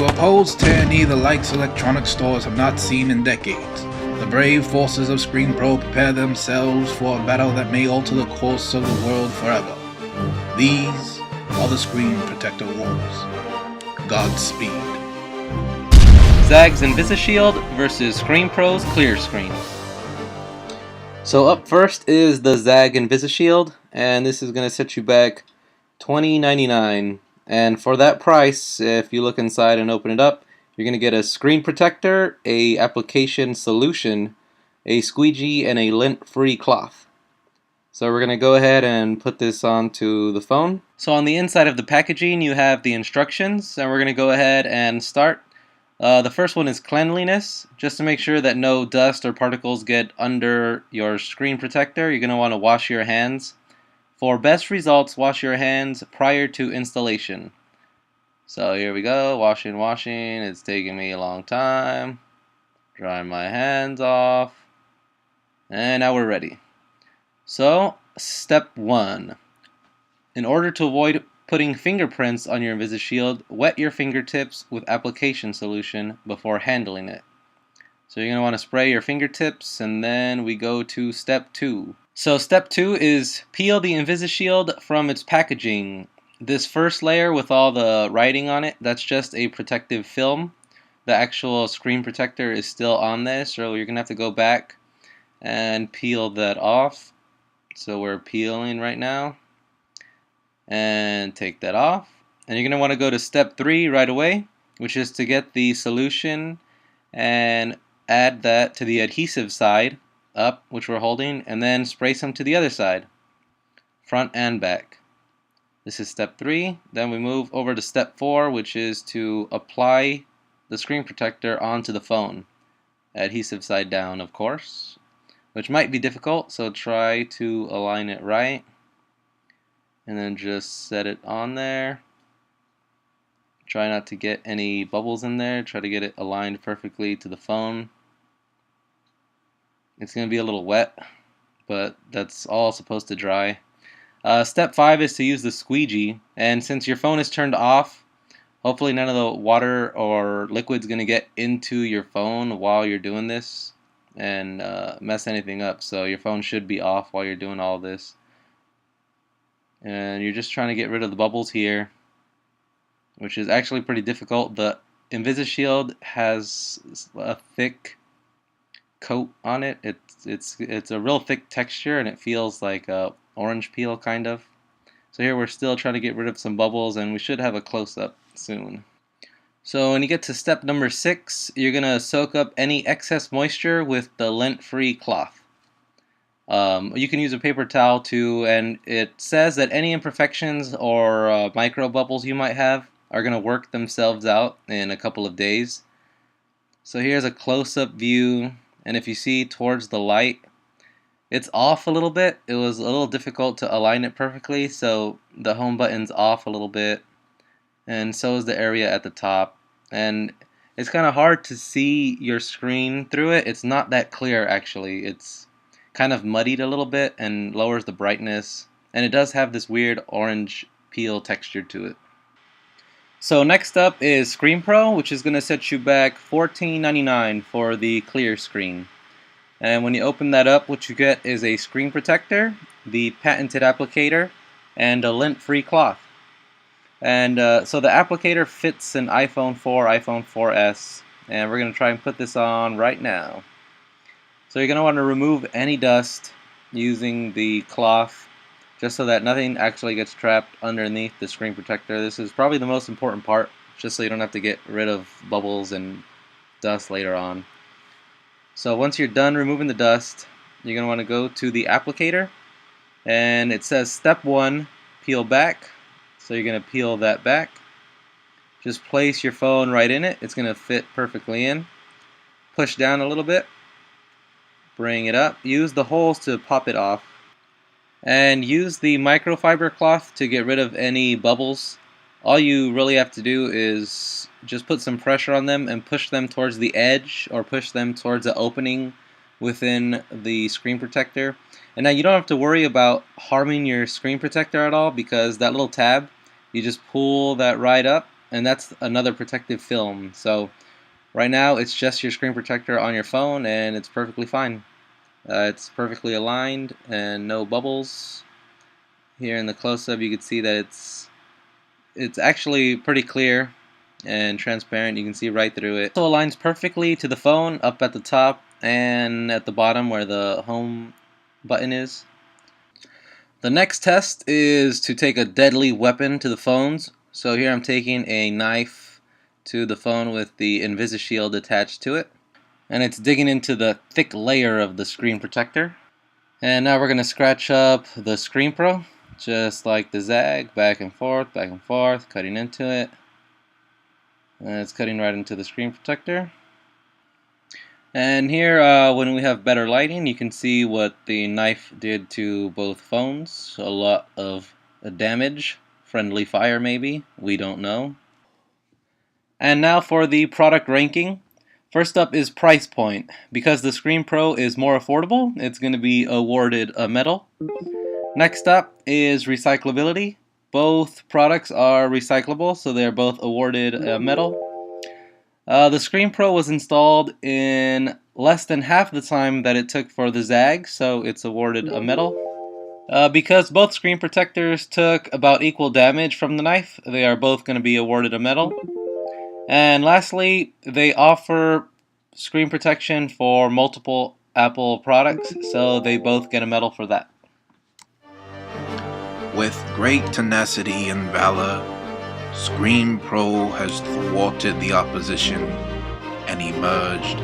To oppose tyranny the likes electronic stores have not seen in decades, the brave forces of ScreenPro prepare themselves for a battle that may alter the course of the world forever. These are the Screen Protector Wars. Godspeed. Zagg's InvisiShield versus ScreenPro's Clear Screen. So up first is the Zagg InvisiShield, and this is going to set you back $20.99. And for that price, if you look inside and open it up, you're going to get a screen protector, a application solution, a squeegee, and a lint-free cloth. So we're going to go ahead and put this onto the phone. So on the inside of the packaging, you have the instructions, and we're going to go ahead and start. The first one is cleanliness, just to make sure that no dust or particles get under your screen protector. You're going to want to wash your hands. For best results, wash your hands prior to installation. So here we go, washing. It's taking me a long time. Drying my hands off. And now we're ready. So, step 1. In order to avoid putting fingerprints on your InvisiShield, wet your fingertips with application solution before handling it. So you're going to want to spray your fingertips, and then we go to step 2. So step 2 is peel the InvisiShield from its packaging. This first layer with all the writing on it, that's just a protective film. The actual screen protector is still on there, so you're going to have to go back and peel that off. So we're peeling right now. And take that off. And you're going to want to go to step 3 right away, which is to get the solution and add that to the adhesive side up, which we're holding, and then spray some to the other side, front and back. This is step 3. Then we move over to step 4, which is to apply the screen protector onto the phone. Adhesive side down, of course, which might be difficult, so try to align it right. And then just set it on there. Try not to get any bubbles in there. Try to get it aligned perfectly to the phone. It's going to be a little wet, but that's all supposed to dry. Step 5 is to use the squeegee. And since your phone is turned off, hopefully none of the water or liquid's going to get into your phone while you're doing this and mess anything up. So your phone should be off while you're doing all this. And you're just trying to get rid of the bubbles here, which is actually pretty difficult. The InvisiShield has a thick coat on it. It's a real thick texture, and it feels like a orange peel kind of. So here we're still trying to get rid of some bubbles, and we should have a close-up soon. So when you get to step number 6, you're gonna soak up any excess moisture with the lint-free cloth. You can use a paper towel too, and it says that any imperfections or micro bubbles you might have are going to work themselves out in a couple of days. So here's a close-up view, and if you see towards the light, it's off a little bit. It was a little difficult to align it perfectly, so the home button's off a little bit, and so is the area at the top. And it's kind of hard to see your screen through it. It's not that clear, actually. It's kind of muddied a little bit and lowers the brightness, and it does have this weird orange peel texture to it. So next up is ScreenPro, which is going to set you back $14.99 for the clear screen. And when you open that up, what you get is a screen protector, the patented applicator, and a lint-free cloth. And so the applicator fits an iPhone 4, iPhone 4S, and we're going to try and put this on right now. So you're going to want to remove any dust using the cloth, just so that nothing actually gets trapped underneath the screen protector. This is probably the most important part, just so you don't have to get rid of bubbles and dust later on. So once you're done removing the dust, you're going to want to go to the applicator, and it says step 1, peel back. So you're going to peel that back. Just place your phone right in it. It's going to fit perfectly in. Push down a little bit. Bring it up. Use the holes to pop it off. And use the microfiber cloth to get rid of any bubbles. All you really have to do is just put some pressure on them and push them towards the edge, or push them towards the opening within the screen protector. And now you don't have to worry about harming your screen protector at all, because that little tab, you just pull that right up and that's another protective film. So right now it's just your screen protector on your phone, and it's perfectly fine. It's perfectly aligned and no bubbles. Here in the close-up you can see that it's actually pretty clear and transparent. You can see right through it. It also aligns perfectly to the phone up at the top and at the bottom where the home button is. The next test is to take a deadly weapon to the phones. So here I'm taking a knife to the phone with the InvisiShield attached to it, and it's digging into the thick layer of the screen protector. And now we're going to scratch up the ScreenPro just like the Zagg, back and forth, cutting into it. And it's cutting right into the screen protector. And here, when we have better lighting, you can see what the knife did to both phones. A lot of damage. Friendly fire, maybe. We don't know. And now for the product ranking. First up is price point. Because the ScreenPro is more affordable, it's going to be awarded a medal. Next up is recyclability. Both products are recyclable, so they're both awarded a medal. The ScreenPro was installed in less than half the time that it took for the Zagg, so it's awarded a medal. Because both screen protectors took about equal damage from the knife, they are both going to be awarded a medal. And lastly, they offer screen protection for multiple Apple products, so they both get a medal for that. With great tenacity and valor, ScreenPro has thwarted the opposition and emerged